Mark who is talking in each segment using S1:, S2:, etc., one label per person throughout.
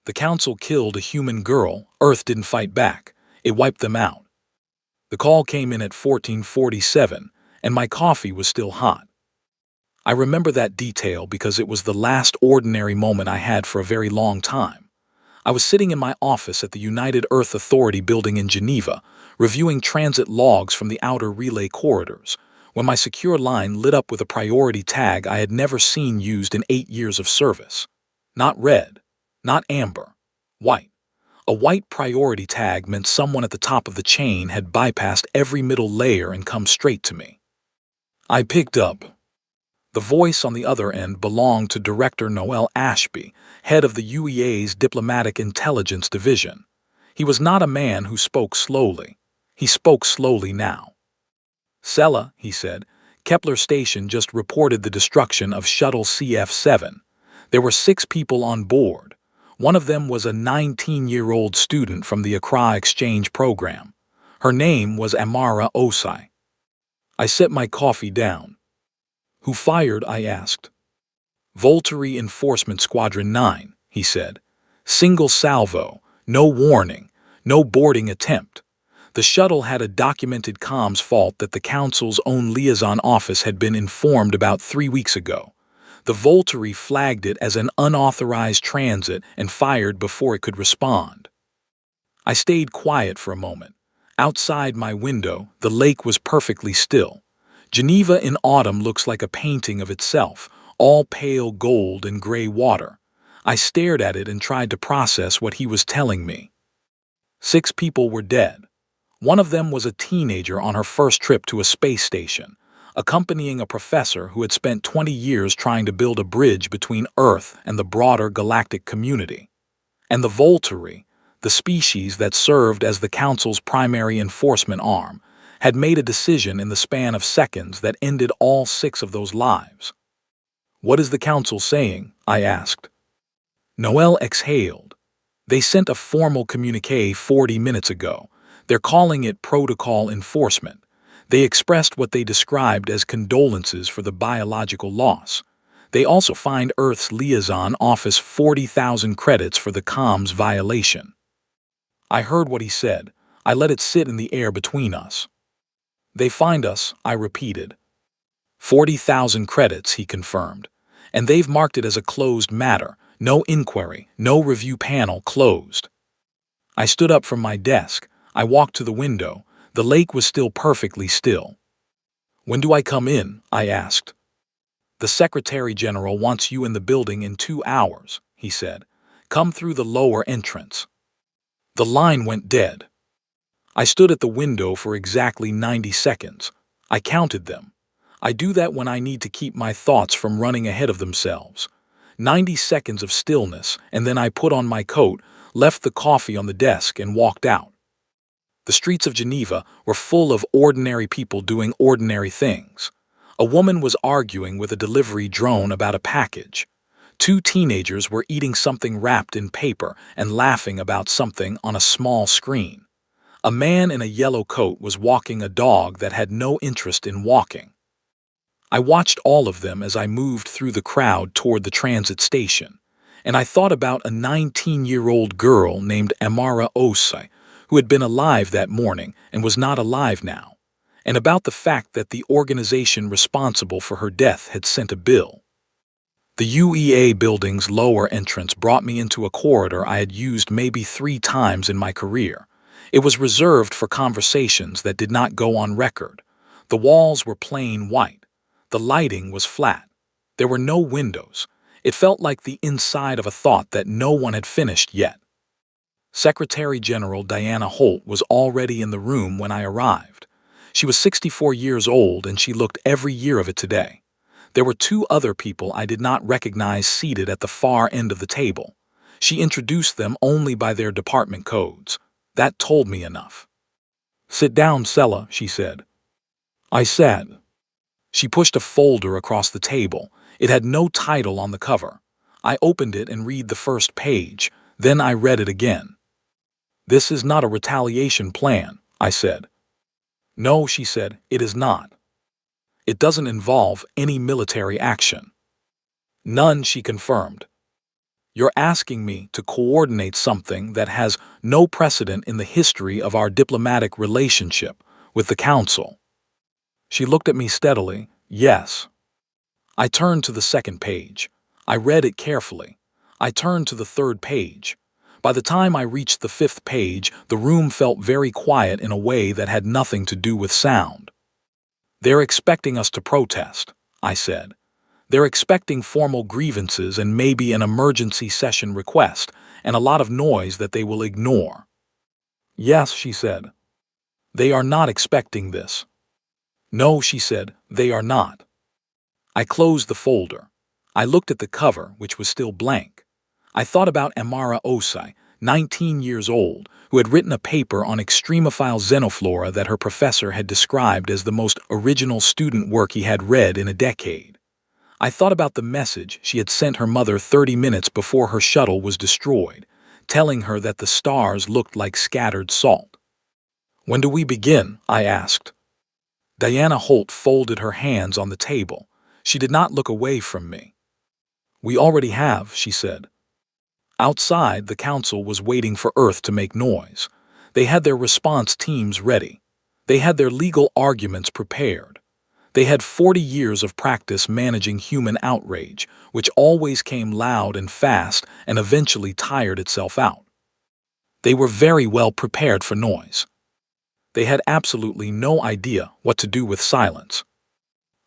S1: The council killed a human girl. Earth didn't fight back. It wiped them out. The call came in at 14:47, and my coffee was still hot. I remember that detail because it was the last ordinary moment I had for a very long time. I was sitting in my office at the United Earth Authority building in Geneva, reviewing transit logs from the outer relay corridors, when my secure line lit up with a priority tag I had never seen used in 8 years of service. Not red, not amber, white. A white priority tag meant someone at the top of the chain had bypassed every middle layer and come straight to me. I picked up. The voice on the other end belonged to Director Noel Ashby, head of the UEA's Diplomatic Intelligence Division. He was not a man who spoke slowly. He spoke slowly now. "Sella," he said, "Kepler Station just reported the destruction of Shuttle CF-7. There were 6 people on board. One of them was a 19-year-old student from the Accra Exchange Program. Her name was Amara Osai." I set my coffee down. "Who fired?" I asked. "Volturi Enforcement Squadron 9, he said. "Single salvo, no warning, no boarding attempt. The shuttle had a documented comms fault that the Council's own liaison office had been informed about 3 weeks ago. The Volturi flagged it as an unauthorized transit and fired before it could respond." I stayed quiet for a moment. Outside my window, the lake was perfectly still. Geneva in autumn looks like a painting of itself, all pale gold and gray water. I stared at it and tried to process what he was telling me. 6 people were dead. One of them was a teenager on her first trip to a space station, accompanying a professor who had spent 20 years trying to build a bridge between Earth and the broader galactic community. And the Volturi, the species that served as the Council's primary enforcement arm, had made a decision in the span of seconds that ended all 6 of those lives. "What is the Council saying?" I asked. Noel exhaled. "They sent a formal communiqué 40 minutes ago. They're calling it protocol enforcement. They expressed what they described as condolences for the biological loss. They also fined Earth's liaison office 40,000 credits for the comms violation." I heard what he said. I let it sit in the air between us. "They fined us," I repeated. 40,000 credits, he confirmed. "And they've marked it as a closed matter. No inquiry, no review panel, closed." I stood up from my desk. I walked to the window. The lake was still perfectly still. "When do I come in?" I asked. "The Secretary General wants you in the building in 2 hours, he said. "Come through the lower entrance." The line went dead. I stood at the window for exactly 90 seconds. I counted them. I do that when I need to keep my thoughts from running ahead of themselves. 90 seconds of stillness, and then I put on my coat, left the coffee on the desk, and walked out. The streets of Geneva were full of ordinary people doing ordinary things. A woman was arguing with a delivery drone about a package. 2 teenagers were eating something wrapped in paper and laughing about something on a small screen. A man in a yellow coat was walking a dog that had no interest in walking. I watched all of them as I moved through the crowd toward the transit station, and I thought about a 19-year-old girl named Amara Osai, who had been alive that morning and was not alive now, and about the fact that the organization responsible for her death had sent a bill. The UEA building's lower entrance brought me into a corridor I had used maybe 3 times in my career. It was reserved for conversations that did not go on record. The walls were plain white. The lighting was flat. There were no windows. It felt like the inside of a thought that no one had finished yet. Secretary General Diana Holt was already in the room when I arrived. She was 64 years old, and she looked every year of it today. There were 2 other people I did not recognize seated at the far end of the table. She introduced them only by their department codes. That told me enough. "Sit down, Sella," she said. I sat. She pushed a folder across the table. It had no title on the cover. I opened it and read the first page. Then I read it again. "This is not a retaliation plan," I said. "No," she said, "it is not. It doesn't involve any military action." "None," she confirmed. You're asking me to coordinate something that has no precedent in the history of our diplomatic relationship with the Council." She looked at me steadily. "Yes." I turned to the second page. I read it carefully. I turned to the third page. By the time I reached the fifth page, the room felt very quiet in a way that had nothing to do with sound. "They're expecting us to protest," I said. "They're expecting formal grievances and maybe an emergency session request, and a lot of noise that they will ignore." "Yes," she said. "They are not expecting this." "No," she said, "they are not." I closed the folder. I looked at the cover, which was still blank. I thought about Amara Osai, 19 years old, who had written a paper on extremophile xenoflora that her professor had described as the most original student work he had read in a decade. I thought about the message she had sent her mother 30 minutes before her shuttle was destroyed, telling her that the stars looked like scattered salt. "When do we begin?" I asked. Diana Holt folded her hands on the table. She did not look away from me. "We already have," she said. Outside, the council was waiting for Earth to make noise. They had their response teams ready. They had their legal arguments prepared. They had 40 years of practice managing human outrage, which always came loud and fast and eventually tired itself out. They were very well prepared for noise. They had absolutely no idea what to do with silence.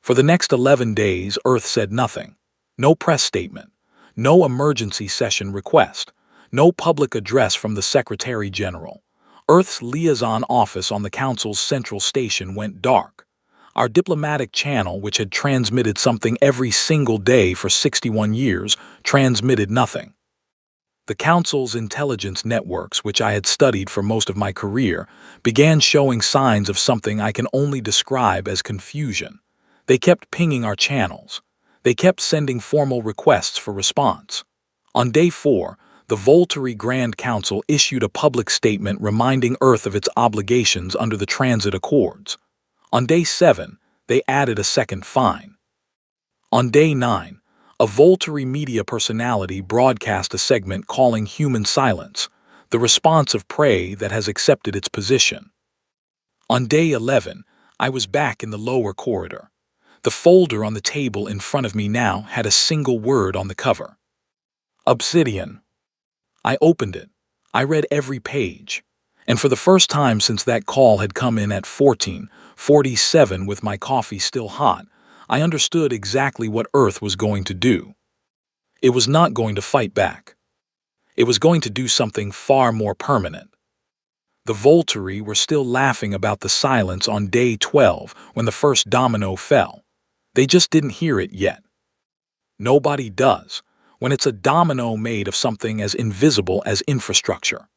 S1: For the next 11 days, Earth said nothing. No press statement. No emergency session request. No public address from the Secretary General. Earth's liaison office on the Council's central station went dark. Our diplomatic channel, which had transmitted something every single day for 61 years, transmitted nothing. The Council's intelligence networks, which I had studied for most of my career, began showing signs of something I can only describe as confusion. They kept pinging our channels. They kept sending formal requests for response. On day 4, the Volturi Grand Council issued a public statement reminding Earth of its obligations under the Transit Accords. On day 7, they added a second fine. On day 9, a Volturi media personality broadcast a segment calling human silence, the response of prey that has accepted its position. On day 11, I was back in the lower corridor. The folder on the table in front of me now had a single word on the cover. Obsidian. I opened it. I read every page. And for the first time since that call had come in at 14:47 with my coffee still hot, I understood exactly what Earth was going to do. It was not going to fight back. It was going to do something far more permanent. The Volturi were still laughing about the silence on day 12 when the first domino fell. They just didn't hear it yet. Nobody does, when it's a domino made of something as invisible as infrastructure.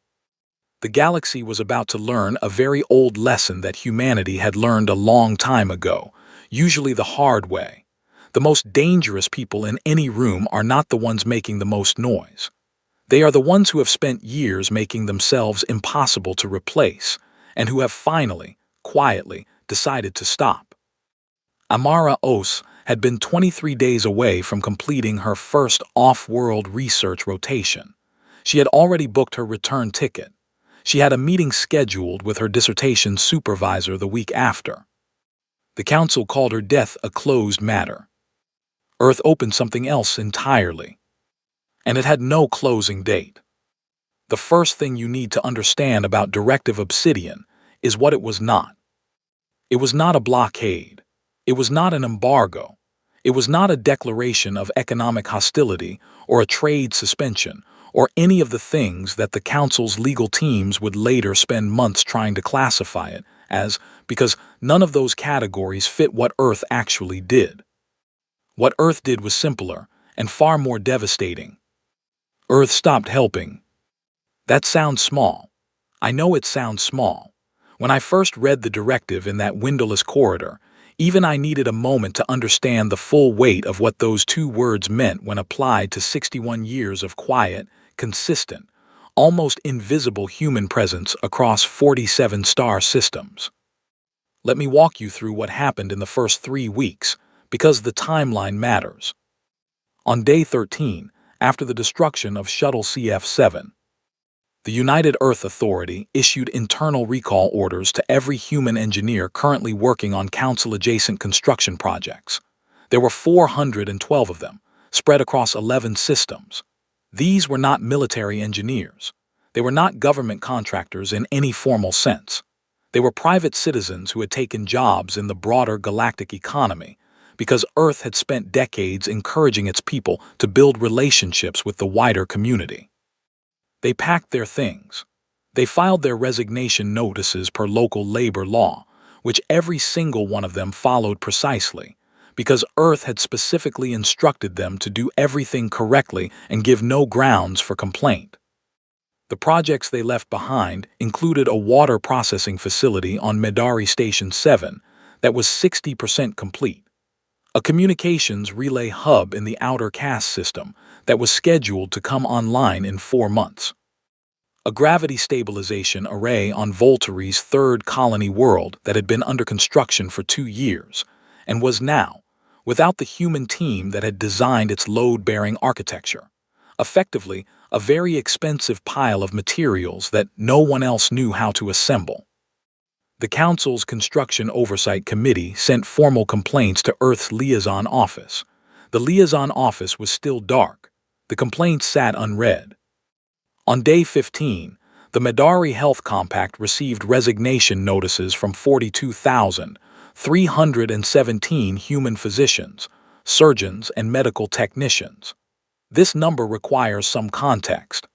S1: The galaxy was about to learn a very old lesson that humanity had learned a long time ago, usually the hard way. The most dangerous people in any room are not the ones making the most noise. They are the ones who have spent years making themselves impossible to replace, and who have finally, quietly, decided to stop. Amara Os had been 23 days away from completing her first off-world research rotation. She had already booked her return ticket. She had a meeting scheduled with her dissertation supervisor the week after. The council called her death a closed matter. Earth opened something else entirely. And it had no closing date. The first thing you need to understand about Directive Obsidian is what it was not. It was not a blockade. It was not an embargo. It was not a declaration of economic hostility or a trade suspension or any of the things that the Council's legal teams would later spend months trying to classify it as, because none of those categories fit what Earth actually did. What Earth did was simpler and far more devastating. Earth stopped helping. That sounds small. I know it sounds small. When I first read the directive in that windowless corridor, even I needed a moment to understand the full weight of what those two words meant when applied to 61 years of quiet, consistent, almost invisible human presence across 47 star systems. Let me walk you through what happened in the first 3 weeks, because the timeline matters. On day 13, after the destruction of Shuttle CF-7. The United Earth Authority issued internal recall orders to every human engineer currently working on Council-adjacent construction projects. There were 412 of them, spread across 11 systems. These were not military engineers. They were not government contractors in any formal sense. They were private citizens who had taken jobs in the broader galactic economy because Earth had spent decades encouraging its people to build relationships with the wider community. They packed their things. They filed their resignation notices per local labor law, which every single one of them followed precisely, because Earth had specifically instructed them to do everything correctly and give no grounds for complaint. The projects they left behind included a water processing facility on Medari Station 7 that was 60% complete, a communications relay hub in the outer caste system that was scheduled to come online in 4 months, a gravity stabilization array on Volturi's third colony world that had been under construction for 2 years and was now, without the human team that had designed its load-bearing architecture, effectively a very expensive pile of materials that no one else knew how to assemble. The Council's Construction Oversight Committee sent formal complaints to Earth's liaison office. The liaison office was still dark. The complaints sat unread. On day 15, the Medari Health Compact received resignation notices from 42,317 human physicians, surgeons, and medical technicians. This number requires some context.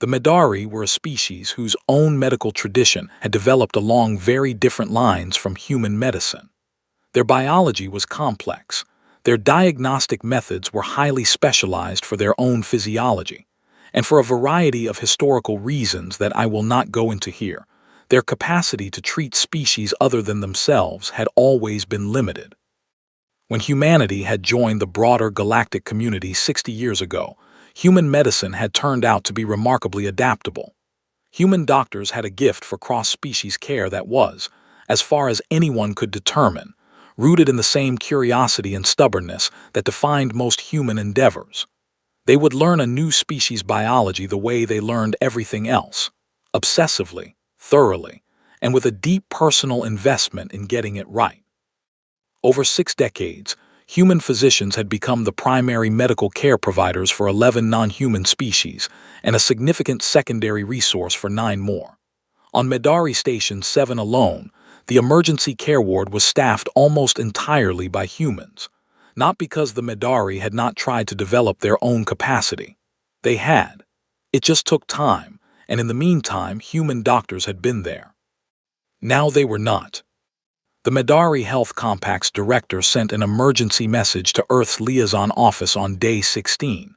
S1: The Medari were a species whose own medical tradition had developed along very different lines from human medicine. Their biology was complex. Their diagnostic methods were highly specialized for their own physiology, and for a variety of historical reasons that I will not go into here, their capacity to treat species other than themselves had always been limited. When humanity had joined the broader galactic community 60 years ago, human medicine had turned out to be remarkably adaptable. Human doctors had a gift for cross-species care that was, as far as anyone could determine, rooted in the same curiosity and stubbornness that defined most human endeavors. They would learn a new species biology the way they learned everything else, obsessively, thoroughly, and with a deep personal investment in getting it right. Over 6 decades, human physicians had become the primary medical care providers for 11 non-human species and a significant secondary resource for 9 more. On Medari Station 7 alone, the emergency care ward was staffed almost entirely by humans, not because the Medari had not tried to develop their own capacity. They had. It just took time, and in the meantime, human doctors had been there. Now they were not. The Medari Health Compact's director sent an emergency message to Earth's liaison office on day 16.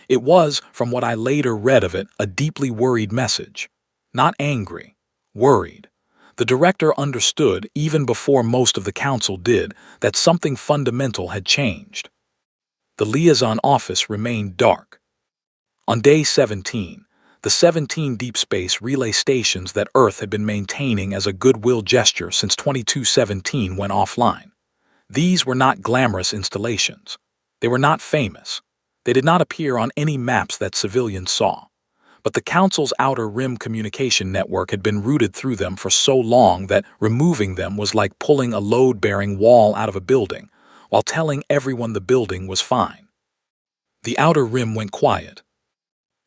S1: It was, from what I later read of it, a deeply worried message. Not angry, worried. The director understood, even before most of the council did, that something fundamental had changed. The liaison office remained dark. On day 17, the 17 deep space relay stations that Earth had been maintaining as a goodwill gesture since 2217 went offline. These were not glamorous installations. They were not famous. They did not appear on any maps that civilians saw. But the Council's outer rim communication network had been routed through them for so long that removing them was like pulling a load-bearing wall out of a building, while telling everyone the building was fine. The outer rim went quiet.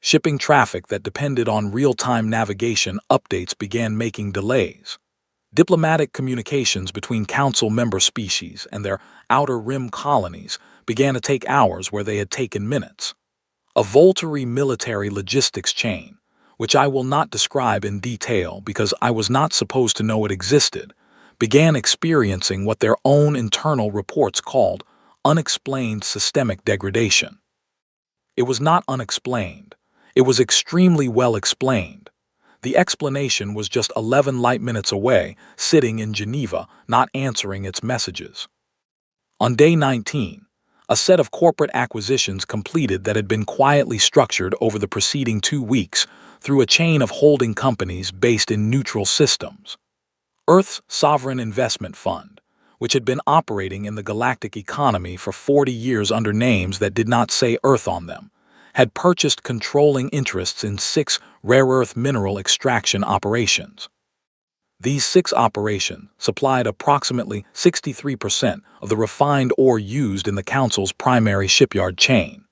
S1: Shipping traffic that depended on real-time navigation updates began making delays. Diplomatic communications between Council member species and their outer rim colonies began to take hours where they had taken minutes. A Volturi military logistics chain, which I will not describe in detail because I was not supposed to know it existed, began experiencing what their own internal reports called unexplained systemic degradation. It was not unexplained. It was extremely well explained. The explanation was just 11 light minutes away, sitting in Geneva, not answering its messages. On day 19, a set of corporate acquisitions completed that had been quietly structured over the preceding 2 weeks through a chain of holding companies based in neutral systems. Earth's Sovereign Investment Fund, which had been operating in the galactic economy for 40 years under names that did not say Earth on them, had purchased controlling interests in 6 rare earth mineral extraction operations. These 6 operations supplied approximately 63% of the refined ore used in the Council's primary shipyard chain.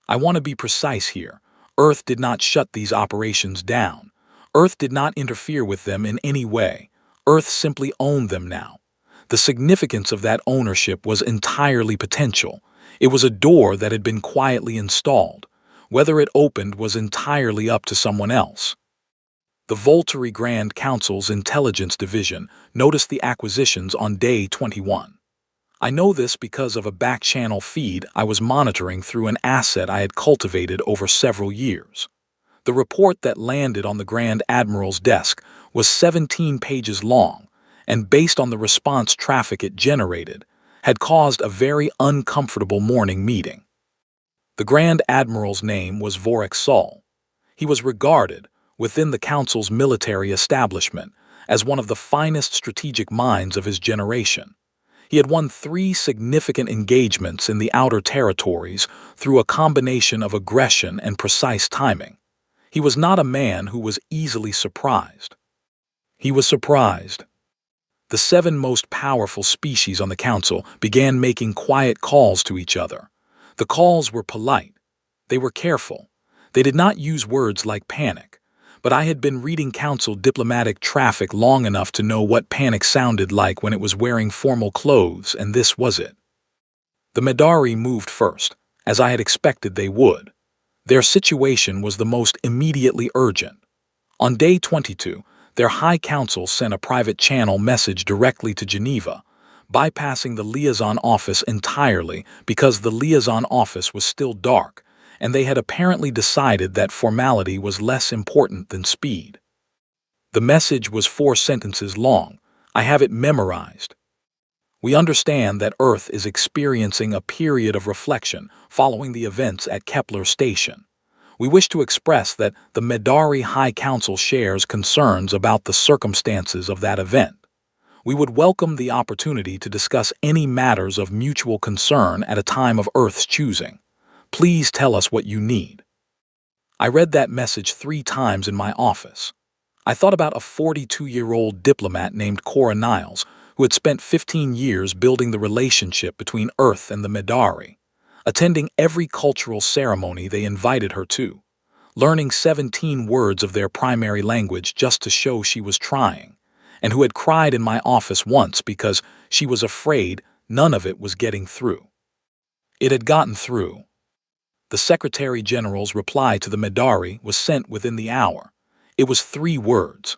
S1: I want to be precise here. Earth did not shut these operations down. Earth did not interfere with them in any way. Earth simply owned them now. The significance of that ownership was entirely potential. It was a door that had been quietly installed. Whether it opened was entirely up to someone else. The Volturi Grand Council's Intelligence Division noticed the acquisitions on day 21. I know this because of a back-channel feed I was monitoring through an asset I had cultivated over several years. The report that landed on the Grand Admiral's desk was 17 pages long, and based on the response traffic it generated, had caused a very uncomfortable morning meeting. The Grand Admiral's name was Vorek Sol. He was regarded, within the Council's military establishment, as one of the finest strategic minds of his generation. He had won 3 significant engagements in the Outer Territories through a combination of aggression and precise timing. He was not a man who was easily surprised. He was surprised. The 7 most powerful species on the Council began making quiet calls to each other. The calls were polite. They were careful. They did not use words like panic. But I had been reading Council diplomatic traffic long enough to know what panic sounded like when it was wearing formal clothes, and this was it. The Medari moved first, as I had expected they would. Their situation was the most immediately urgent. On day 22, their High Council sent a private channel message directly to Geneva, bypassing the liaison office entirely because the liaison office was still dark, and they had apparently decided that formality was less important than speed. The message was 4 sentences long. I have it memorized. We understand that Earth is experiencing a period of reflection following the events at Kepler Station. We wish to express that the Medari High Council shares concerns about the circumstances of that event. We would welcome the opportunity to discuss any matters of mutual concern at a time of Earth's choosing. Please tell us what you need. I read that message 3 times in my office. I thought about a 42-year-old diplomat named Cora Niles, who had spent 15 years building the relationship between Earth and the Medari, attending every cultural ceremony they invited her to, learning 17 words of their primary language just to show she was trying, and who had cried in my office once because she was afraid none of it was getting through. It had gotten through. The Secretary General's reply to the Medari was sent within the hour. It was 3 words.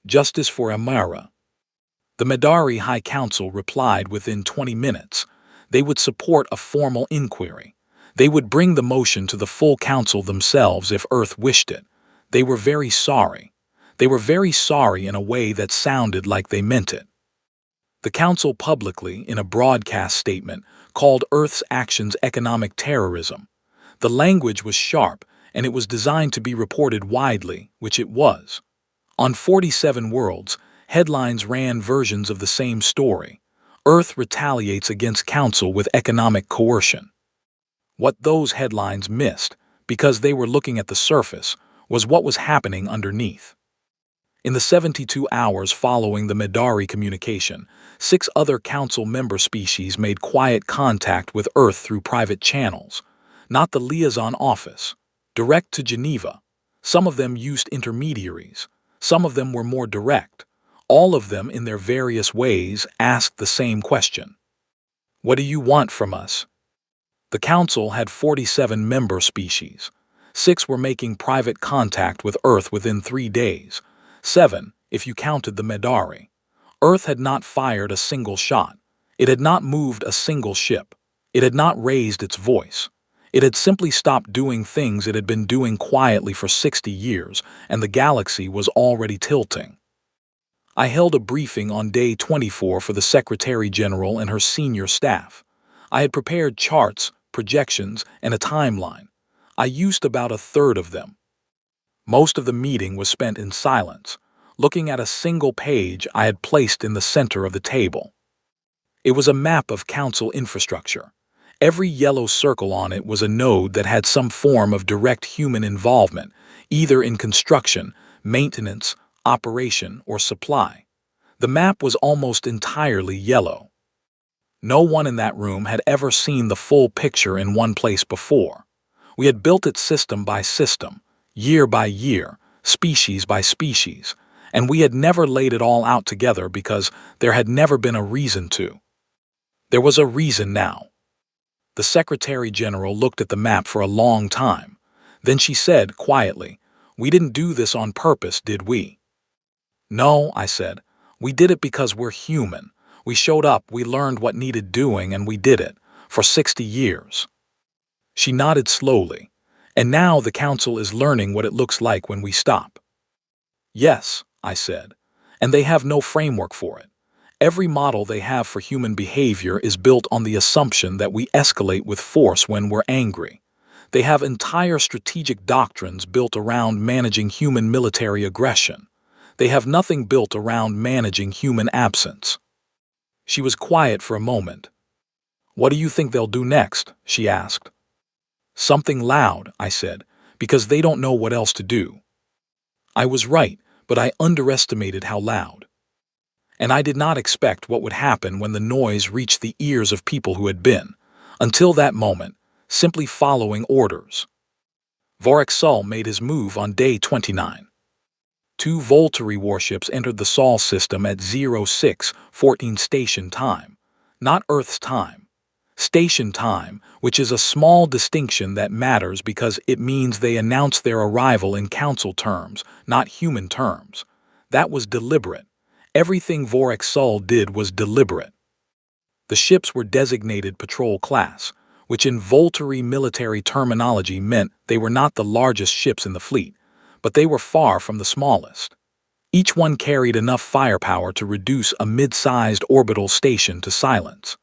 S1: Justice for Amara. The Medari High Council replied within 20 minutes. They would support a formal inquiry. They would bring the motion to the full council themselves if Earth wished it. They were very sorry. They were very sorry in a way that sounded like they meant it. The council publicly, in a broadcast statement, called Earth's actions economic terrorism. The language was sharp, and it was designed to be reported widely, which it was. On 47 worlds, headlines ran versions of the same story. Earth retaliates against Council with economic coercion. What those headlines missed, because they were looking at the surface, was what was happening underneath. In the 72 hours following the Medari communication, 6 other Council member species made quiet contact with Earth through private channels. Not the liaison office, direct to Geneva. Some of them used intermediaries. Some of them were more direct. All of them, in their various ways, asked the same question. What do you want from us? The Council had 47 member species. 6 were making private contact with Earth within 3 days. 7, if you counted the Medari. Earth had not fired a single shot. It had not moved a single ship. It had not raised its voice. It had simply stopped doing things it had been doing quietly for 60 years, and the galaxy was already tilting. I held a briefing on day 24 for the Secretary General and her senior staff. I had prepared charts, projections, and a timeline. I used about a third of them. Most of the meeting was spent in silence, looking at a single page I had placed in the center of the table. It was a map of Council infrastructure. Every yellow circle on it was a node that had some form of direct human involvement, either in construction, maintenance, operation, or supply. The map was almost entirely yellow. No one in that room had ever seen the full picture in one place before. We had built it system by system, year by year, species by species, and we had never laid it all out together because there had never been a reason to. There was a reason now. The Secretary General looked at the map for a long time. Then she said quietly, "We didn't do this on purpose, did we?" "No," I said. "We did it because we're human. We showed up, we learned what needed doing, and we did it. For 60 years. She nodded slowly. "And now the Council is learning what it looks like when we stop." "Yes," I said. "And they have no framework for it. Every model they have for human behavior is built on the assumption that we escalate with force when we're angry. They have entire strategic doctrines built around managing human military aggression. They have nothing built around managing human absence." She was quiet for a moment. "What do you think they'll do next?" she asked. "Something loud," I said, "because they don't know what else to do." I was right, but I underestimated how loud. And I did not expect what would happen when the noise reached the ears of people who had been, until that moment, simply following orders. Voraxol made his move on day 29. 2 Volturi warships entered the Sol system at 0614 station time, not Earth's time. Station time, which is a small distinction that matters because it means they announce their arrival in Council terms, not human terms. That was deliberate. Everything Voraxol did was deliberate. The ships were designated patrol class, which in Volturi military terminology meant they were not the largest ships in the fleet, but they were far from the smallest. Each one carried enough firepower to reduce a mid-sized orbital station to silence.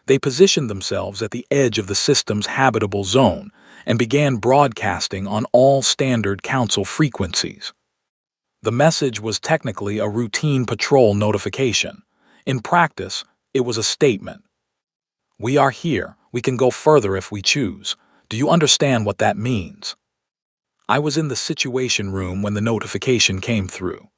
S1: They positioned themselves at the edge of the system's habitable zone and began broadcasting on all standard Council frequencies. The message was technically a routine patrol notification. In practice, it was a statement. "We are here. We can go further if we choose. Do you understand what that means?" I was in the Situation Room when the notification came through.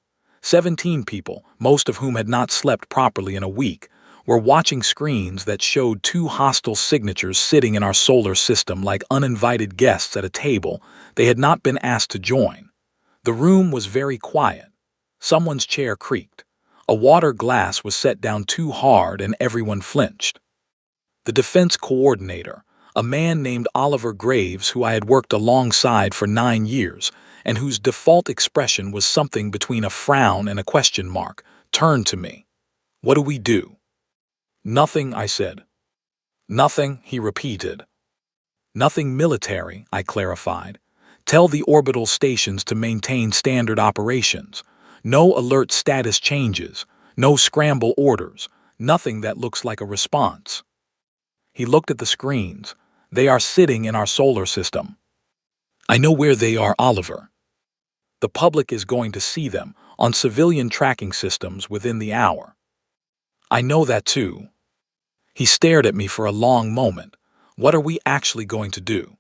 S1: 17 people, most of whom had not slept properly in a week, were watching screens that showed 2 hostile signatures sitting in our solar system like uninvited guests at a table they had not been asked to join. The room was very quiet. Someone's chair creaked. A water glass was set down too hard and everyone flinched. The defense coordinator, a man named Oliver Graves who I had worked alongside for 9 years, and whose default expression was something between a frown and a question mark, turned to me. "What do we do?" "Nothing," I said. "Nothing," he repeated. "Nothing military," I clarified. "Tell the orbital stations to maintain standard operations. No alert status changes, no scramble orders, nothing that looks like a response." He looked at the screens. "They are sitting in our solar system." "I know where they are, Oliver. The public is going to see them on civilian tracking systems within the hour." "I know that too." He stared at me for a long moment. "What are we actually going to do?"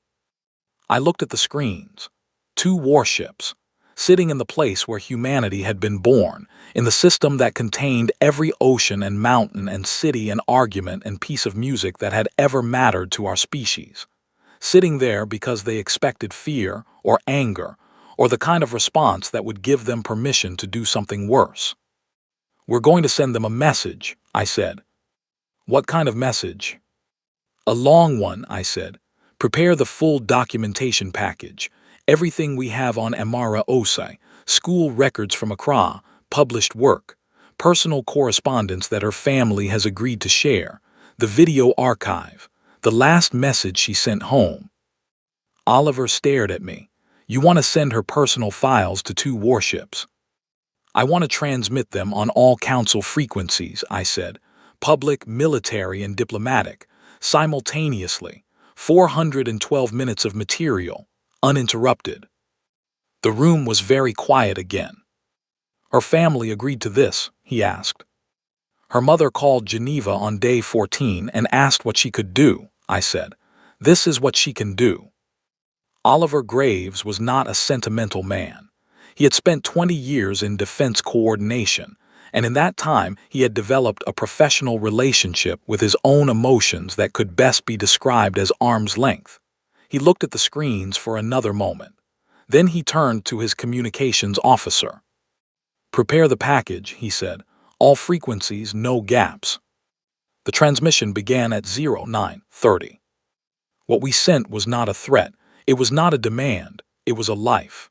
S1: I looked at the screens. 2 warships, sitting in the place where humanity had been born, in the system that contained every ocean and mountain and city and argument and piece of music that had ever mattered to our species. Sitting there because they expected fear or anger or the kind of response that would give them permission to do something worse. "We're going to send them a message," I said. "What kind of message?" "A long one," I said. "Prepare the full documentation package. Everything we have on Amara Osai, school records from Accra, published work, personal correspondence that her family has agreed to share, the video archive, the last message she sent home." Oliver stared at me. "You want to send her personal files to 2 warships?" "I want to transmit them on all Council frequencies," I said. "Public, military, and diplomatic, simultaneously. 412 minutes of material, uninterrupted." The room was very quiet again. "Her family agreed to this?" he asked. "Her mother called Geneva on day 14 and asked what she could do," I said. "This is what she can do." Oliver Graves was not a sentimental man. He had spent 20 years in defense coordination, and in that time he had developed a professional relationship with his own emotions that could best be described as arm's length. He looked at the screens for another moment. Then he turned to his communications officer. "Prepare the package," he said. "All frequencies, no gaps." The transmission began at 0930. What we sent was not a threat. It was not a demand. It was a life.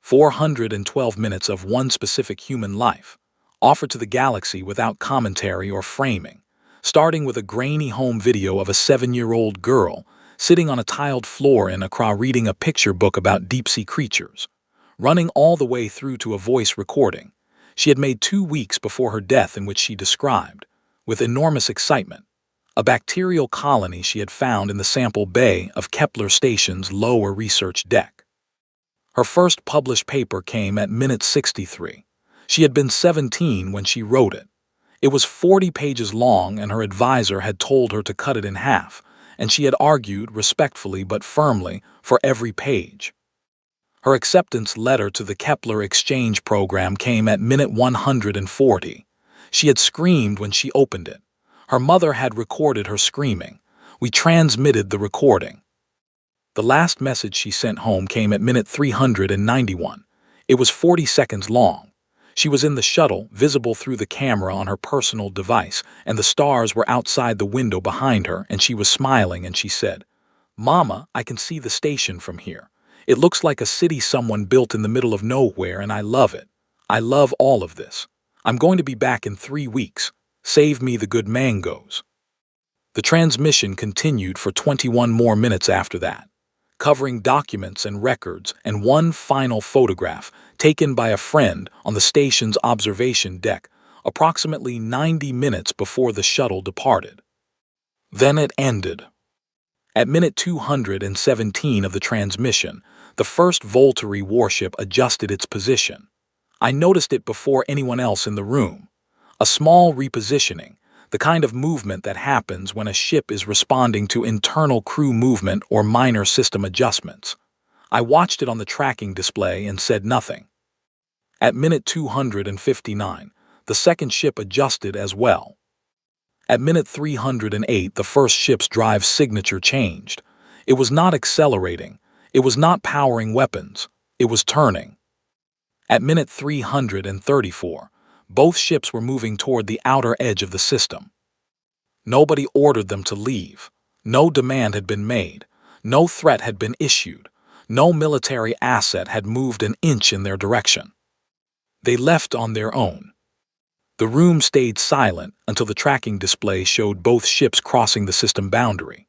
S1: 412 minutes of one specific human life, offered to the galaxy without commentary or framing, starting with a grainy home video of a 7-year-old girl sitting on a tiled floor in Accra reading a picture book about deep-sea creatures, running all the way through to a voice recording she had made 2 weeks before her death, in which she described, with enormous excitement, a bacterial colony she had found in the sample bay of Kepler Station's lower research deck. Her first published paper came at minute 63. She had been 17 when she wrote it. It was 40 pages long, and her advisor had told her to cut it in half, and she had argued, respectfully but firmly, for every page. Her acceptance letter to the Kepler exchange program came at minute 140. She had screamed when she opened it. Her mother had recorded her screaming. We transmitted the recording. The last message she sent home came at minute 391. It was 40 seconds long. She was in the shuttle, visible through the camera on her personal device, and the stars were outside the window behind her, and she was smiling, and she said, "Mama, I can see the station from here. It looks like a city someone built in the middle of nowhere, and I love it. I love all of this. I'm going to be back in 3 weeks. Save me the good mangoes." The transmission continued for 21 more minutes after that, covering documents and records and one final photograph taken by a friend on the station's observation deck approximately 90 minutes before the shuttle departed. Then it ended. At minute 217 of the transmission, the first Volturi warship adjusted its position. I noticed it before anyone else in the room. A small repositioning, the kind of movement that happens when a ship is responding to internal crew movement or minor system adjustments. I watched it on the tracking display and said nothing. At minute 259, the second ship adjusted as well. At minute 308, the first ship's drive signature changed. It was not accelerating. It was not powering weapons. It was turning. At minute 334, both ships were moving toward the outer edge of the system. Nobody ordered them to leave. No demand had been made. No threat had been issued. No military asset had moved an inch in their direction. They left on their own. The room stayed silent until the tracking display showed both ships crossing the system boundary.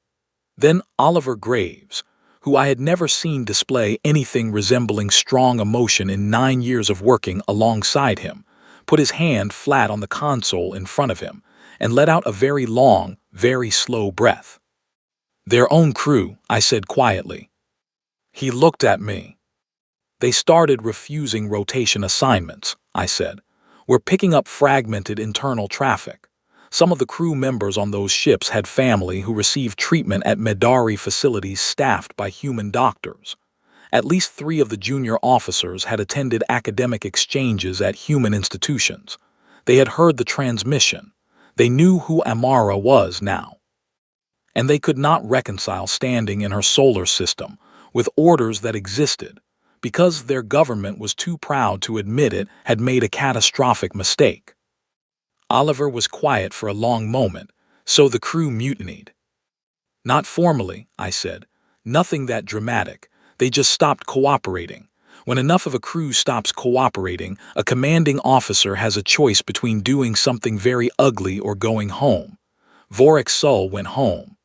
S1: Then Oliver Graves, who I had never seen display anything resembling strong emotion in 9 years of working alongside him, put his hand flat on the console in front of him and let out a very long, very slow breath. "Their own crew," I said quietly. He looked at me. "They started refusing rotation assignments," I said. "We're picking up fragmented internal traffic. Some of the crew members on those ships had family who received treatment at Medari facilities staffed by human doctors. At least 3 of the junior officers had attended academic exchanges at human institutions. They had heard the transmission. They knew who Amara was now. And they could not reconcile standing in her solar system with orders that existed, because their government was too proud to admit it had made a catastrophic mistake." Oliver was quiet for a long moment, so the crew mutinied. "Not formally," I said. "Nothing that dramatic. They just stopped cooperating. When enough of a crew stops cooperating, a commanding officer has a choice between doing something very ugly or going home. Vorik Sul went home."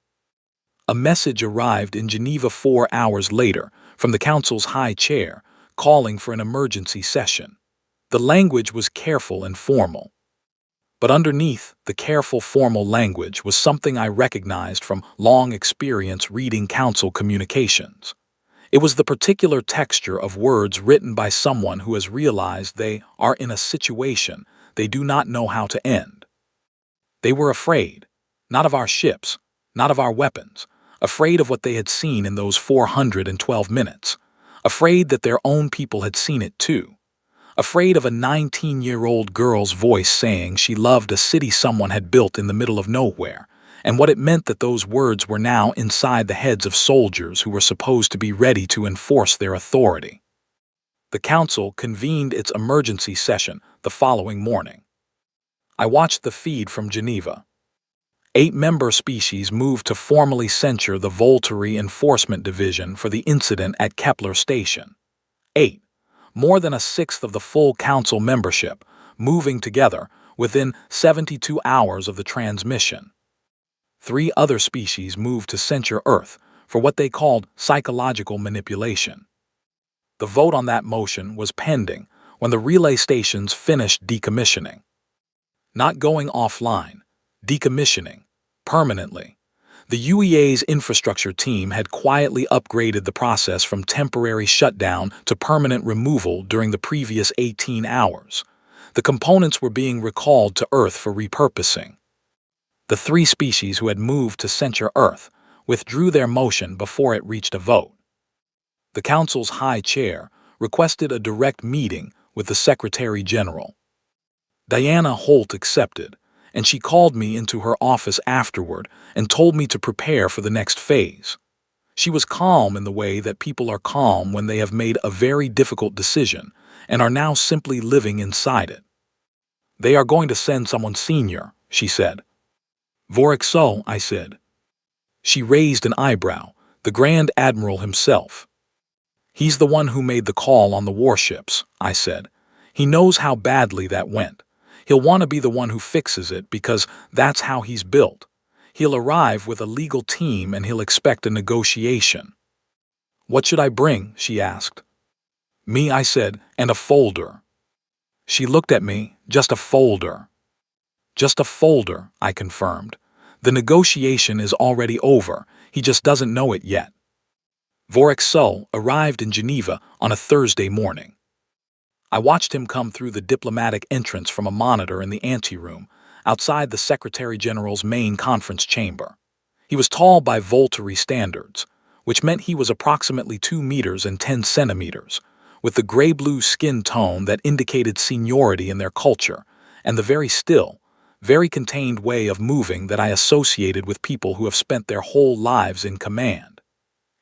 S1: A message arrived in Geneva 4 hours later from the Council's high chair, calling for an emergency session. The language was careful and formal. But underneath the careful, formal language was something I recognized from long experience reading Council communications. It was the particular texture of words written by someone who has realized they are in a situation they do not know how to end. They were afraid, not of our ships, not of our weapons, afraid of what they had seen in those 412 minutes, afraid that their own people had seen it too, afraid of a 19-year-old girl's voice saying she loved a city someone had built in the middle of nowhere, and what it meant that those words were now inside the heads of soldiers who were supposed to be ready to enforce their authority. The council convened its emergency session the following morning. I watched the feed from Geneva. 8 member species moved to formally censure the Volturi Enforcement Division for the incident at Kepler Station. 8, more than a sixth of the full council membership, moving together within 72 hours of the transmission. 3 other species moved to censure Earth for what they called psychological manipulation. The vote on that motion was pending when the relay stations finished decommissioning. Not going offline, decommissioning, permanently. The UEA's infrastructure team had quietly upgraded the process from temporary shutdown to permanent removal during the previous 18 hours. The components were being recalled to Earth for repurposing. The 3 species who had moved to censure Earth withdrew their motion before it reached a vote. The Council's High Chair requested a direct meeting with the Secretary General. Diana Holt accepted, and she called me into her office afterward and told me to prepare for the next phase. She was calm in the way that people are calm when they have made a very difficult decision and are now simply living inside it. They are going to send someone senior, she said. Vorexo, I said. She raised an eyebrow, the Grand Admiral himself. He's the one who made the call on the warships, I said. He knows how badly that went. He'll want to be the one who fixes it because that's how he's built. He'll arrive with a legal team and he'll expect a negotiation. What should I bring? She asked. Me, I said, and a folder. She looked at me, just a folder. Just a folder, I confirmed. The negotiation is already over. He just doesn't know it yet. Vorexo arrived in Geneva on a Thursday morning. I watched him come through the diplomatic entrance from a monitor in the anteroom, outside the Secretary General's main conference chamber. He was tall by Volturi standards, which meant he was approximately 2 meters and 10 centimeters, with the gray-blue skin tone that indicated seniority in their culture, and the very still, very contained way of moving that I associated with people who have spent their whole lives in command.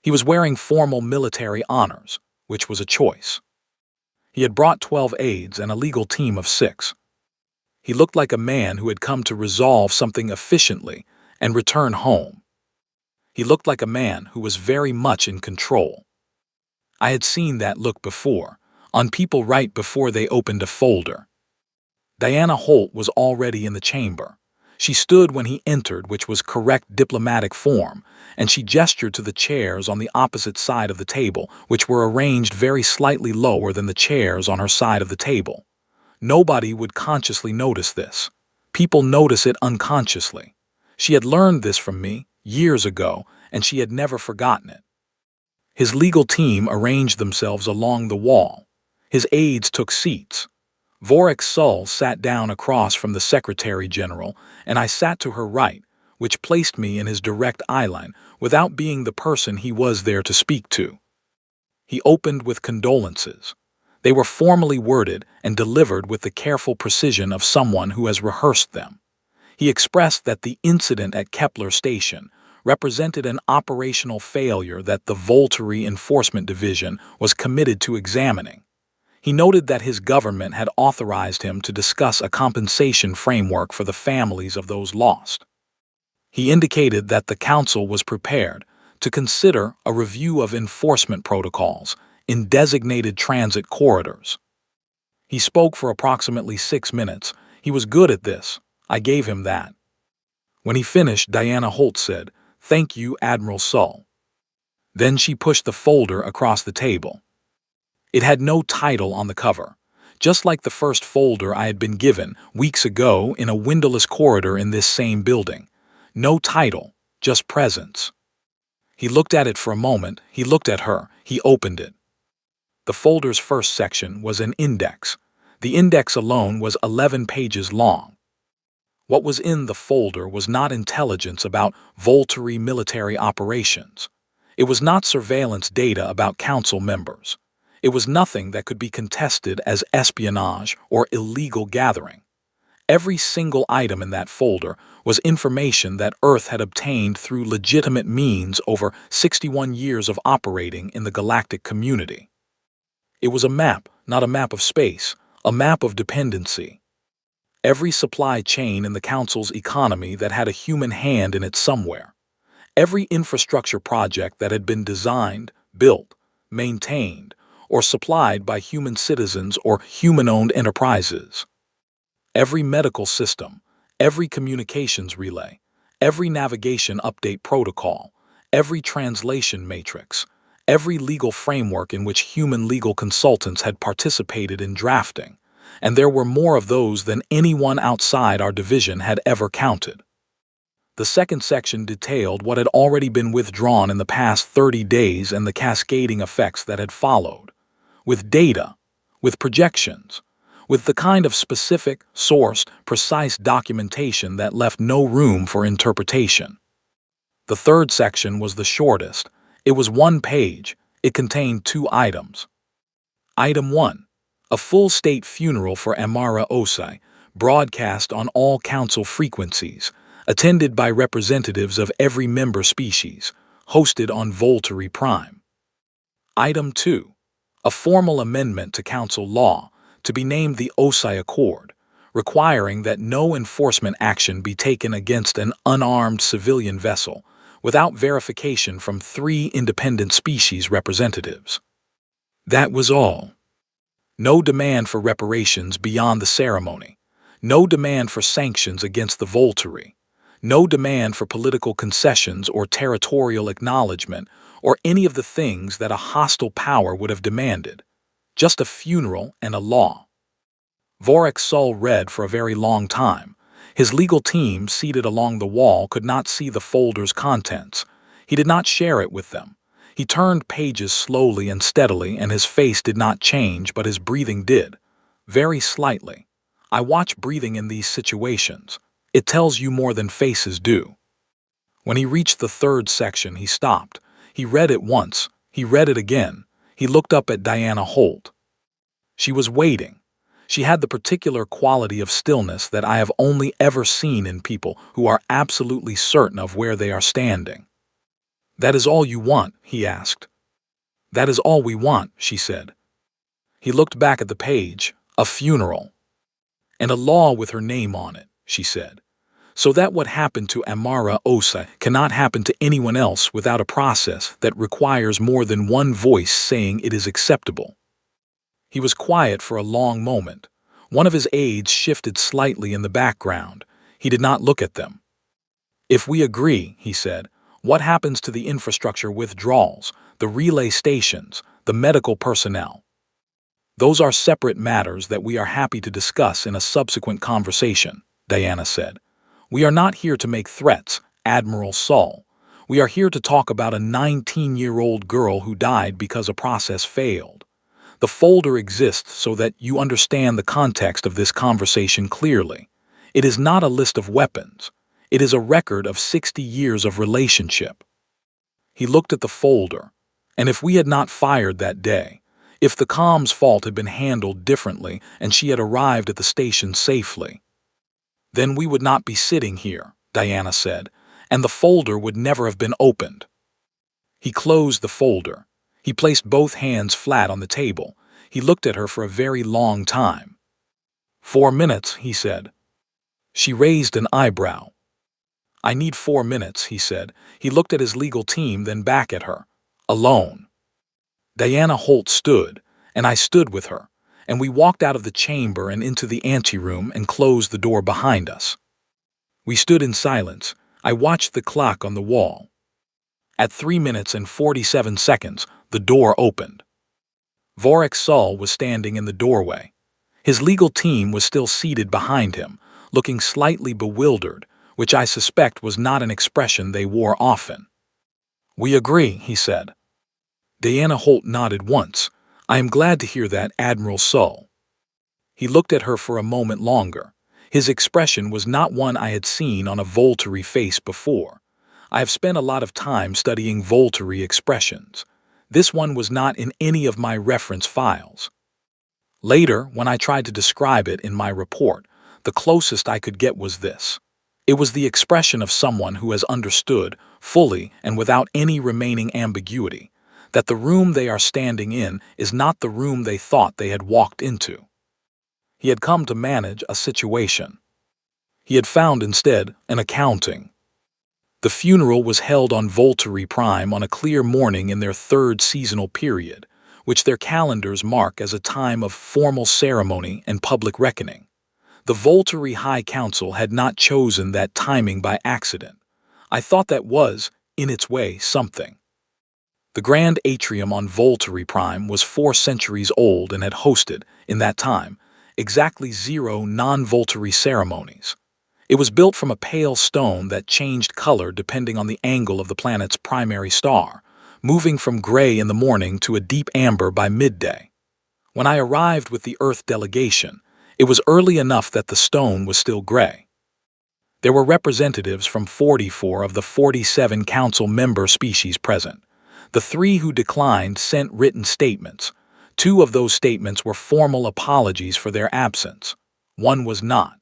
S1: He was wearing formal military honors, which was a choice. He had brought 12 aides and a legal team of 6. He looked like a man who had come to resolve something efficiently and return home. He looked like a man who was very much in control. I had seen that look before, on people right before they opened a folder. Diana Holt was already in the chamber. She stood when he entered, which was correct diplomatic form, and she gestured to the chairs on the opposite side of the table, which were arranged very slightly lower than the chairs on her side of the table. Nobody would consciously notice this. People notice it unconsciously. She had learned this from me years ago, and she had never forgotten it. His legal team arranged themselves along the wall. His aides took seats. Vorexo sat down across from the Secretary General, and I sat to her right, which placed me in his direct eyeline without being the person he was there to speak to. He opened with condolences. They were formally worded and delivered with the careful precision of someone who has rehearsed them. He expressed that the incident at Kepler Station represented an operational failure that the Volturi Enforcement Division was committed to examining. He noted that his government had authorized him to discuss a compensation framework for the families of those lost. He indicated that the Council was prepared to consider a review of enforcement protocols in designated transit corridors. He spoke for approximately 6 minutes. He was good at this. I gave him that. When he finished, Diana Holt said, "Thank you, Admiral Sull." Then she pushed the folder across the table. It had no title on the cover, just like the first folder I had been given weeks ago in a windowless corridor in this same building. No title, just presence. He looked at it for a moment, he looked at her, he opened it. The folder's first section was an index. The index alone was 11 pages long. What was in the folder was not intelligence about Volturi military operations. It was not surveillance data about council members. It was nothing that could be contested as espionage or illegal gathering. Every single item in that folder was information that Earth had obtained through legitimate means over 61 years of operating in the galactic community. It was a map, not a map of space, a map of dependency. Every supply chain in the Council's economy that had a human hand in it somewhere. Every infrastructure project that had been designed, built, maintained, or supplied by human citizens or human-owned enterprises. Every medical system, every communications relay, every navigation update protocol, every translation matrix, every legal framework in which human legal consultants had participated in drafting, and there were more of those than anyone outside our division had ever counted. The second section detailed what had already been withdrawn in the past 30 days and the cascading effects that had followed, with data, with projections, with the kind of specific, sourced, precise documentation that left no room for interpretation. The third section was the shortest. It was 1 page. It contained 2 items. Item 1. A full-state funeral for Amara Osai, broadcast on all council frequencies, attended by representatives of every member species, hosted on Volturi Prime. Item 2. A formal amendment to council law, to be named the Osai Accord, requiring that no enforcement action be taken against an unarmed civilian vessel without verification from 3 independent species representatives. That was all. No demand for reparations beyond the ceremony. No demand for sanctions against the Volturi. No demand for political concessions or territorial acknowledgement or any of the things that a hostile power would have demanded. Just a funeral and a law. Vorik Sul read for a very long time. His legal team, seated along the wall, could not see the folder's contents. He did not share it with them. He turned pages slowly and steadily, and his face did not change, but his breathing did. Very slightly. I watch breathing in these situations. It tells you more than faces do. When he reached the third section, he stopped. He read it once. He read it again. He looked up at Diana Holt. She was waiting. She had the particular quality of stillness that I have only ever seen in people who are absolutely certain of where they are standing. "That is all you want?" he asked. "That is all we want," she said. He looked back at the page. "A funeral. And a law with her name on it," she said. "So that what happened to Amara Osai cannot happen to anyone else without a process that requires more than one voice saying it is acceptable." He was quiet for a long moment. One of his aides shifted slightly in the background. He did not look at them. "If we agree," he said, "what happens to the infrastructure withdrawals, the relay stations, the medical personnel?" "Those are separate matters that we are happy to discuss in a subsequent conversation," Diana said. "We are not here to make threats, Admiral Sul. We are here to talk about a 19-year-old girl who died because a process failed. The folder exists so that you understand the context of this conversation clearly. It is not a list of weapons. It is a record of 60 years of relationship." He looked at the folder, and if we had not fired that day, if the comms fault had been handled differently and she had arrived at the station safely, then we would not be sitting here, Diana said, and the folder would never have been opened. He closed the folder. He placed both hands flat on the table. He looked at her for a very long time. 4 minutes, he said. She raised an eyebrow. "I need 4 minutes," he said. He looked at his legal team, then back at her. "Alone." Diana Holt stood, and I stood with her, and we walked out of the chamber and into the anteroom and closed the door behind us. We stood in silence. I watched the clock on the wall. At 3 minutes and 47 seconds, the door opened. Vorik Sul was standing in the doorway. His legal team was still seated behind him, looking slightly bewildered, which I suspect was not an expression they wore often. "We agree," he said. Diana Holt nodded once. "I am glad to hear that, Admiral Sul." He looked at her for a moment longer. His expression was not one I had seen on a Volturi face before. I have spent a lot of time studying Volturi expressions. This one was not in any of my reference files. Later, when I tried to describe it in my report, the closest I could get was this. It was the expression of someone who has understood, fully and without any remaining ambiguity, that the room they are standing in is not the room they thought they had walked into. He had come to manage a situation. He had found instead an accounting. The funeral was held on Volturi Prime on a clear morning in their third seasonal period, which their calendars mark as a time of formal ceremony and public reckoning. The Volturi High Council had not chosen that timing by accident. I thought that was, in its way, something. The grand atrium on Volturi Prime was 4 centuries old and had hosted, in that time, exactly 0 non-Volturi ceremonies. It was built from a pale stone that changed color depending on the angle of the planet's primary star, moving from gray in the morning to a deep amber by midday. When I arrived with the Earth delegation, it was early enough that the stone was still gray. There were representatives from 44 of the 47 council member species present. The 3 who declined sent written statements. 2 of those statements were formal apologies for their absence. 1 was not.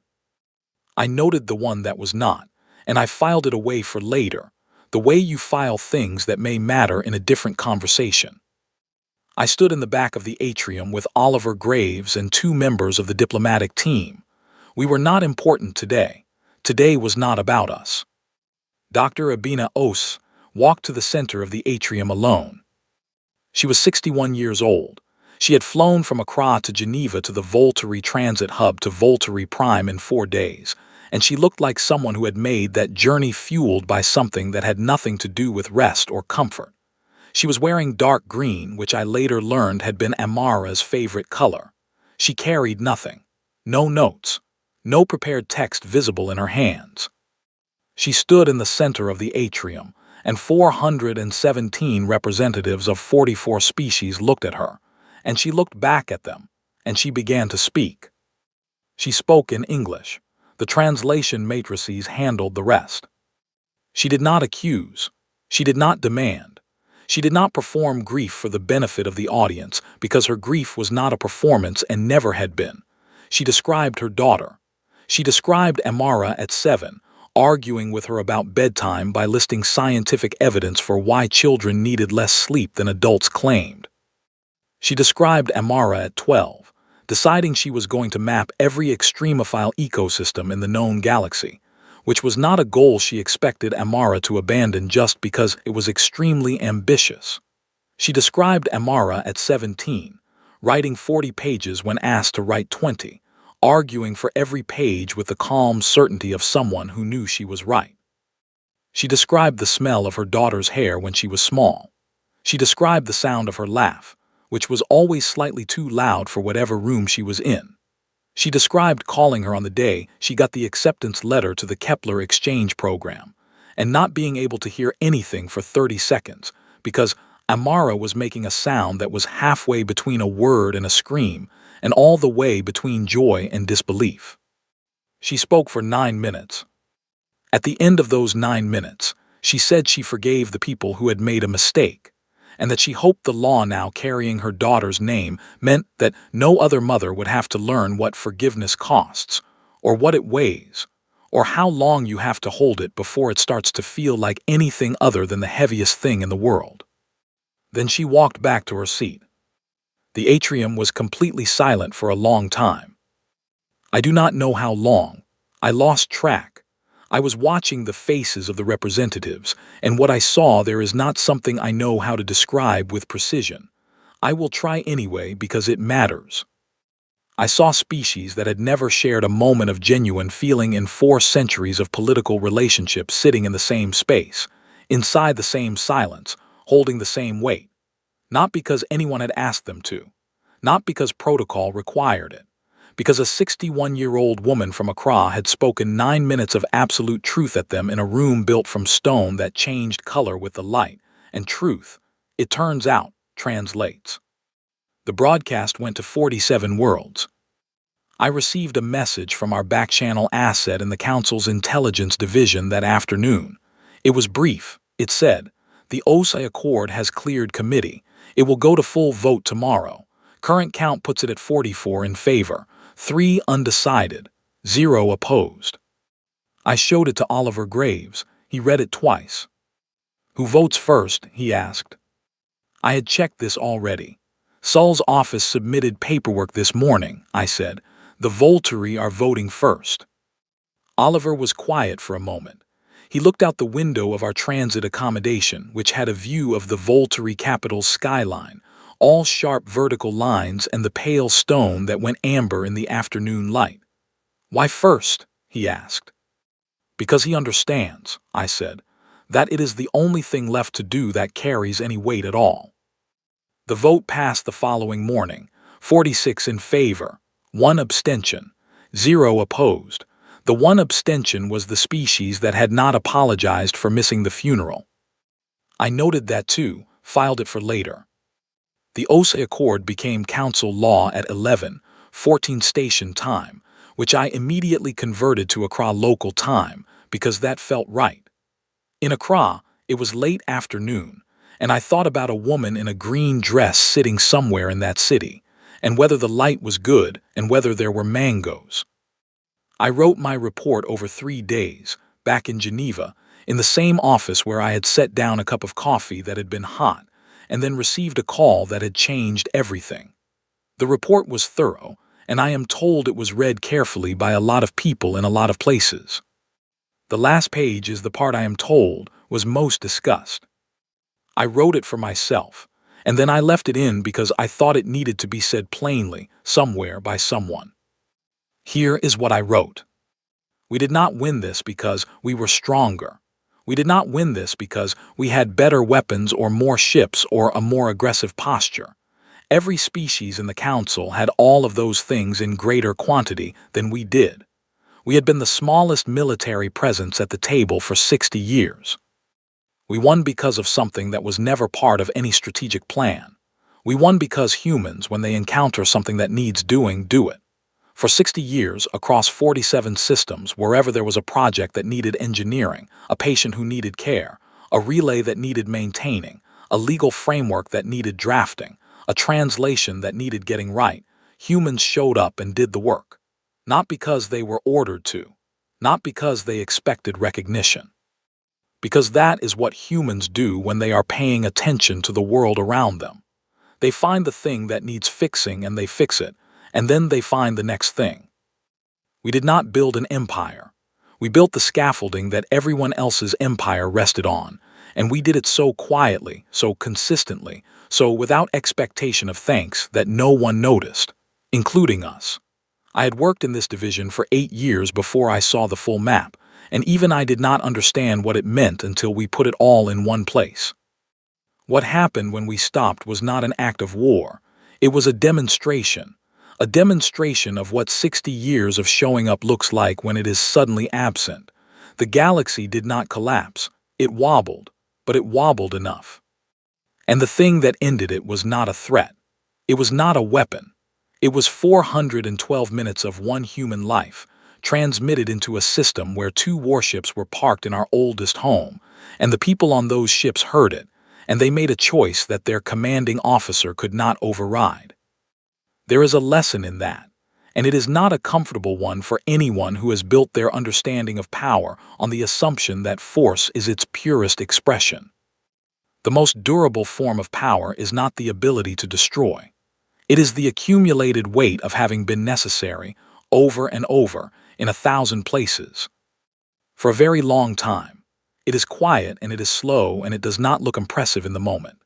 S1: I noted the one that was not, and I filed it away for later, the way you file things that may matter in a different conversation. I stood in the back of the atrium with Oliver Graves and 2 members of the diplomatic team. We were not important today. Today was not about us. Dr. Abina Os walked to the center of the atrium alone. She was 61 years old. She had flown from Accra to Geneva to the Volturi transit hub to Volturi Prime in 4 days, and she looked like someone who had made that journey fueled by something that had nothing to do with rest or comfort. She was wearing dark green, which I later learned had been Amara's favorite color. She carried nothing. No notes. No prepared text visible in her hands. She stood in the center of the atrium, and 417 representatives of 44 species looked at her, and she looked back at them, and she began to speak. She spoke in English. The translation matrices handled the rest. She did not accuse. She did not demand. She did not perform grief for the benefit of the audience because her grief was not a performance and never had been. She described her daughter. She described Amara at 7, arguing with her about bedtime by listing scientific evidence for why children needed less sleep than adults claimed. She described Amara at 12, deciding she was going to map every extremophile ecosystem in the known galaxy, which was not a goal she expected Amara to abandon just because it was extremely ambitious. She described Amara at 17, writing 40 pages when asked to write 20, arguing for every page with the calm certainty of someone who knew she was right. She described the smell of her daughter's hair when she was small. She described the sound of her laugh, which was always slightly too loud for whatever room she was in. She described calling her on the day she got the acceptance letter to the Kepler exchange program, and not being able to hear anything for 30 seconds because Amara was making a sound that was halfway between a word and a scream, and all the way between joy and disbelief. She spoke for 9 minutes. At the end of those 9 minutes, she said she forgave the people who had made a mistake, and that she hoped the law now carrying her daughter's name meant that no other mother would have to learn what forgiveness costs, or what it weighs, or how long you have to hold it before it starts to feel like anything other than the heaviest thing in the world. Then she walked back to her seat. The atrium was completely silent for a long time. I do not know how long. I lost track. I was watching the faces of the representatives, and what I saw there is not something I know how to describe with precision. I will try anyway because it matters. I saw species that had never shared a moment of genuine feeling in 4 centuries of political relationships sitting in the same space, inside the same silence, holding the same weight. Not because anyone had asked them to, not because protocol required it, because a 61-year-old woman from Accra had spoken 9 minutes of absolute truth at them in a room built from stone that changed color with the light, and truth, it turns out, translates. The broadcast went to 47 worlds. I received a message from our back-channel asset in the Council's Intelligence Division that afternoon. It was brief. It said, "The HFY Accord has cleared committee. It will go to full vote tomorrow. Current count puts it at 44 in favor, 3 undecided, 0 opposed." I showed it to Oliver Graves. He read it twice. "Who votes first?" he asked. I had checked this already. Sull's office submitted paperwork this morning, I said. The Volturi are voting first. Oliver was quiet for a moment. He looked out the window of our transit accommodation, which had a view of the Volturi capital's skyline, all sharp vertical lines and the pale stone that went amber in the afternoon light. "Why first?" he asked. "Because he understands," I said, "that it is the only thing left to do that carries any weight at all." The vote passed the following morning, 46 in favor, 1 abstention, 0 opposed. The 1 abstention was the species that had not apologized for missing the funeral. I noted that too, filed it for later. The HFY Accord became council law at 11:14 station time, which I immediately converted to Accra local time because that felt right. In Accra, it was late afternoon, and I thought about a woman in a green dress sitting somewhere in that city, and whether the light was good and whether there were mangoes. I wrote my report over 3 days, back in Geneva, in the same office where I had set down a cup of coffee that had been hot, and then received a call that had changed everything. The report was thorough, and I am told it was read carefully by a lot of people in a lot of places. The last page is the part I am told was most discussed. I wrote it for myself, and then I left it in because I thought it needed to be said plainly, somewhere by someone. Here is what I wrote. We did not win this because we were stronger. We did not win this because we had better weapons or more ships or a more aggressive posture. Every species in the Council had all of those things in greater quantity than we did. We had been the smallest military presence at the table for 60 years. We won because of something that was never part of any strategic plan. We won because humans, when they encounter something that needs doing, do it. For 60 years, across 47 systems, wherever there was a project that needed engineering, a patient who needed care, a relay that needed maintaining, a legal framework that needed drafting, a translation that needed getting right, humans showed up and did the work. Not because they were ordered to, not because they expected recognition. Because that is what humans do when they are paying attention to the world around them. They find the thing that needs fixing and they fix it, and then they find the next thing. We did not build an empire. We built the scaffolding that everyone else's empire rested on, and we did it so quietly, so consistently, so without expectation of thanks that no one noticed, including us. I had worked in this division for 8 years before I saw the full map, and even I did not understand what it meant until we put it all in one place. What happened when we stopped was not an act of war. It was a demonstration of what 60 years of showing up looks like when it is suddenly absent. The galaxy did not collapse. It wobbled, but it wobbled enough. And the thing that ended it was not a threat. It was not a weapon. It was 412 minutes of one human life, transmitted into a system where 2 warships were parked in our oldest home, and the people on those ships heard it, and they made a choice that their commanding officer could not override. There is a lesson in that, and it is not a comfortable one for anyone who has built their understanding of power on the assumption that force is its purest expression. The most durable form of power is not the ability to destroy. It is the accumulated weight of having been necessary, over and over, in 1,000 places. For a very long time. It is quiet and it is slow and it does not look impressive in the moment.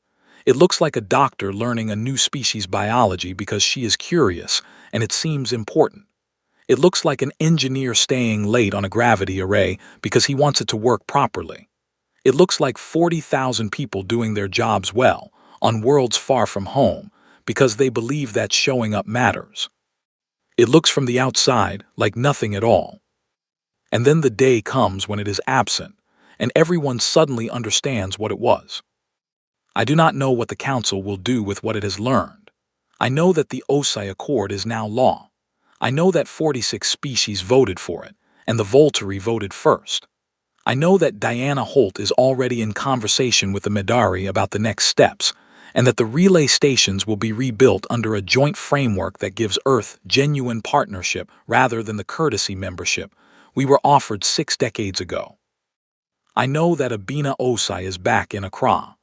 S1: It looks like a doctor learning a new species biology because she is curious and it seems important. It looks like an engineer staying late on a gravity array because he wants it to work properly. It looks like 40,000 people doing their jobs well, on worlds far from home, because they believe that showing up matters. It looks from the outside like nothing at all. And then the day comes when it is absent, and everyone suddenly understands what it was. I do not know what the Council will do with what it has learned. I know that the HFY Accord is now law. I know that 46 species voted for it, and the Volturi voted first. I know that Diana Holt is already in conversation with the Medari about the next steps, and that the relay stations will be rebuilt under a joint framework that gives Earth genuine partnership rather than the courtesy membership we were offered 6 decades ago. I know that Abina Osai is back in Accra.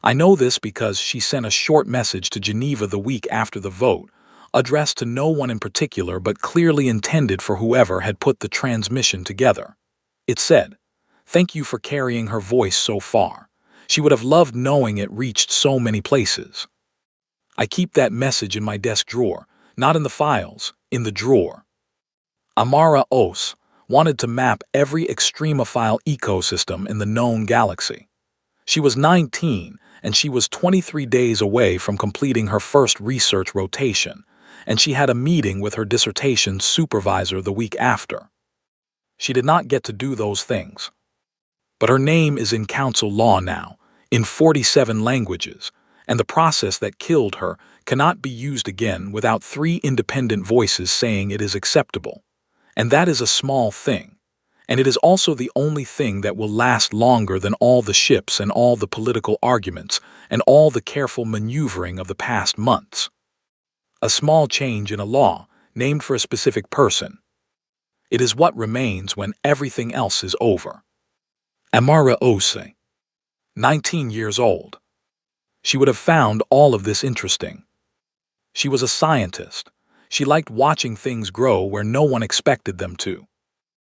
S1: I know this because she sent a short message to Geneva the week after the vote, addressed to no one in particular but clearly intended for whoever had put the transmission together. It said, "Thank you for carrying her voice so far. She would have loved knowing it reached so many places." I keep that message in my desk drawer, not in the files, in the drawer. Amara Os wanted to map every extremophile ecosystem in the known galaxy. She was 19, and she was 23 days away from completing her first research rotation, and she had a meeting with her dissertation supervisor the week after. She did not get to do those things. But her name is in council law now, in 47 languages, and the process that killed her cannot be used again without 3 independent voices saying it is acceptable. And that is a small thing. And it is also the only thing that will last longer than all the ships and all the political arguments and all the careful maneuvering of the past months. A small change in a law, named for a specific person. It is what remains when everything else is over. Amara Ose, 19 years old. She would have found all of this interesting. She was a scientist. She liked watching things grow where no one expected them to.